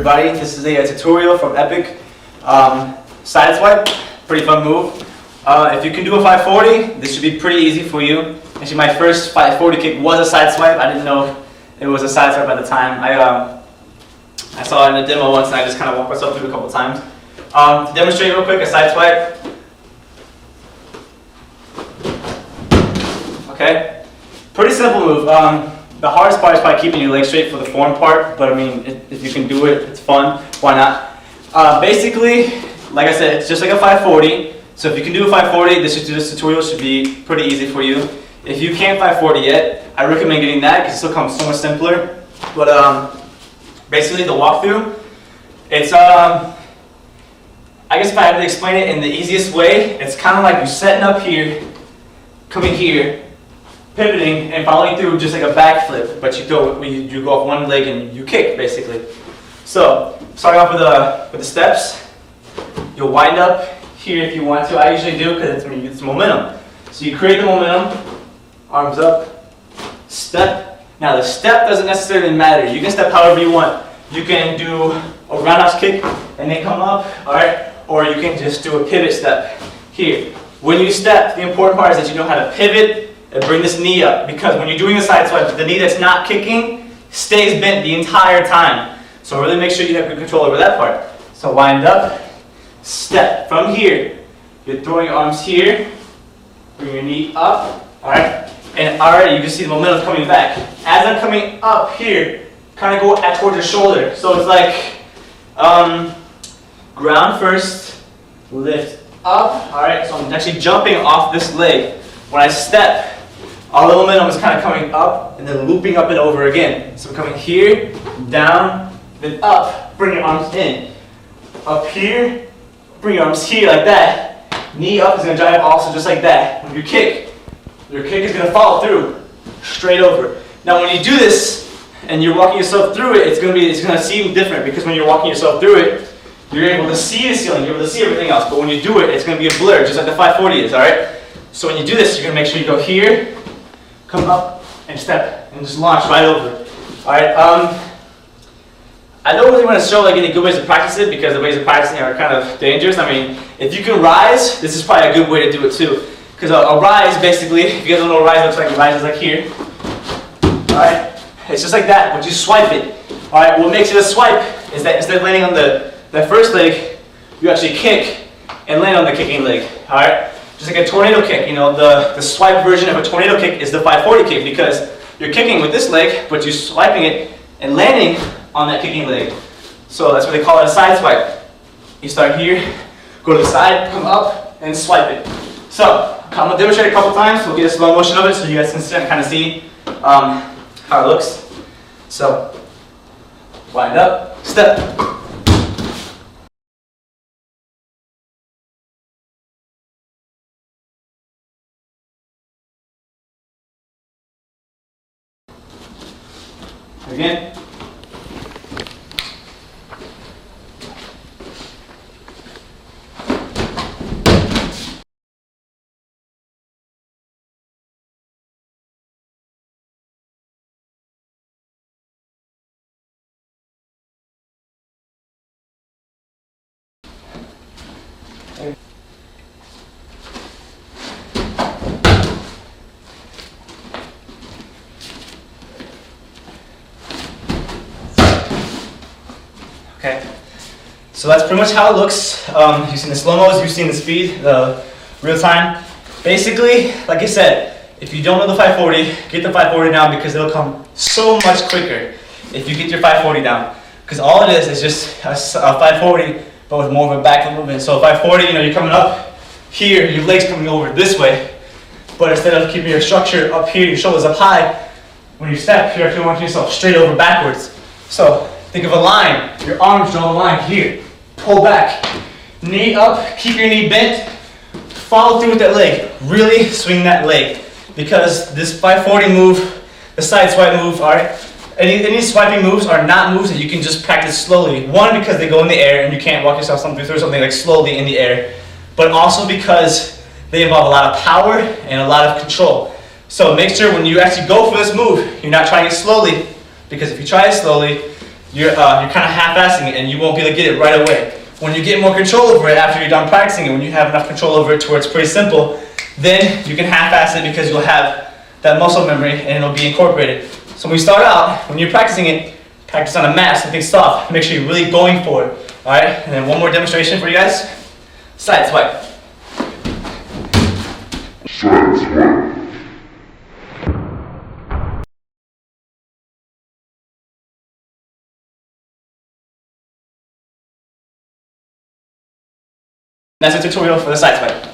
everybody. This is a tutorial from Epic. Sideswipe, pretty fun move. If you can do a 540, this should be pretty easy for you. Actually, my first 540 kick was a sideswipe. I didn't know it was a sideswipe at the time. I saw it in a demo once and I just kind of walked myself through it a couple times. To demonstrate real quick, a sideswipe. Okay, pretty simple move. The hardest part is probably keeping your legs straight for the form part, but I mean, if you can do it, it's fun. Why not? Basically, like I said, it's just like a 540. So if you can do a 540, this tutorial should be pretty easy for you. If you can't 540 yet, I recommend getting that because it still comes so much simpler. But basically, the walkthrough, it's I guess if I had to explain it in the easiest way, it's kind of like you're setting up here, coming here, pivoting and following through just like a backflip, but you go off one leg and you kick basically. So starting off with the steps, you'll wind up here if you want to. I usually do because it's momentum. So you create the momentum, arms up, step. Now the step doesn't necessarily matter. You can step however you want. You can do a roundhouse kick and then come up, all right? Or you can just do a pivot step here. When you step, the important part is that you know how to pivot and bring this knee up, because when you're doing a side swipe, the knee that's not kicking stays bent the entire time. So really make sure you have good control over that part. So wind up, step. From here, you're throwing your arms here, bring your knee up, alright? And already you can see the momentum coming back. As I'm coming up here, kind of go towards your shoulder. So it's like ground first, lift up, alright? So I'm actually jumping off this leg. When I step, all the momentum is kind of coming up and then looping up and over again. So I'm coming here, down, then up, bring your arms in. Up here, bring your arms here like that. Knee up is going to drive also just like that. When you kick, your kick is going to follow through, straight over. Now when you do this and you're walking yourself through it, it's going to seem different because when you're walking yourself through it, you're able to see the ceiling, you're able to see everything else. But when you do it, it's going to be a blur, just like the 540 is, alright? So when you do this, you're going to make sure you go here, come up, and step, and just launch right over. Alright, I don't really want to show like any good ways to practice it because the ways of practicing are kind of dangerous. I mean, if you can rise, this is probably a good way to do it too. Because a rise, basically, if you guys don't know what a rise looks like, a rise is like here. Alright, it's just like that, but you swipe it. Alright, what makes it a swipe is that instead of landing on that first leg, you actually kick and land on the kicking leg. Alright? Just like a tornado kick, you know, the swipe version of a tornado kick is the 540 kick because you're kicking with this leg, but you're swiping it and landing on that kicking leg. So that's what they call it, a side swipe. You start here, go to the side, come up, and swipe it. So I'm gonna demonstrate a couple times. We'll get a slow motion of it so you guys can kind of see how it looks. So wind up, step. Again. Okay, so that's pretty much how it looks. You've seen the slow-mos, you've seen the speed, the real time. Basically, like I said, if you don't know the 540, get the 540 down because it'll come so much quicker if you get your 540 down. Because all it is just a 540, but with more of a back movement. So 540, you know, you're coming up here, your legs coming over this way, but instead of keeping your structure up here, your shoulders up high, when you step, you're actually launching yourself straight over backwards. So think of a line, your arms draw a line here, pull back, knee up, keep your knee bent, follow through with that leg, really swing that leg. Because this 540 move, the side swipe move, any swiping moves are not moves that you can just practice slowly. One, because they go in the air and you can't walk yourself through something like slowly in the air, but also because they involve a lot of power and a lot of control. So make sure when you actually go for this move, you're not trying it slowly, because if you try it slowly, you're kind of half-assing it and you won't be able to get it right away. When you get more control over it after you're done practicing it, when you have enough control over it to where it's pretty simple, then you can half-ass it because you'll have that muscle memory and it'll be incorporated. So when we start out, when you're practicing it, practice on a mat, something soft. Make sure you're really going for it. Alright, and then one more demonstration for you guys. Side swipe. Side swipe. That's a tutorial for the side swipe.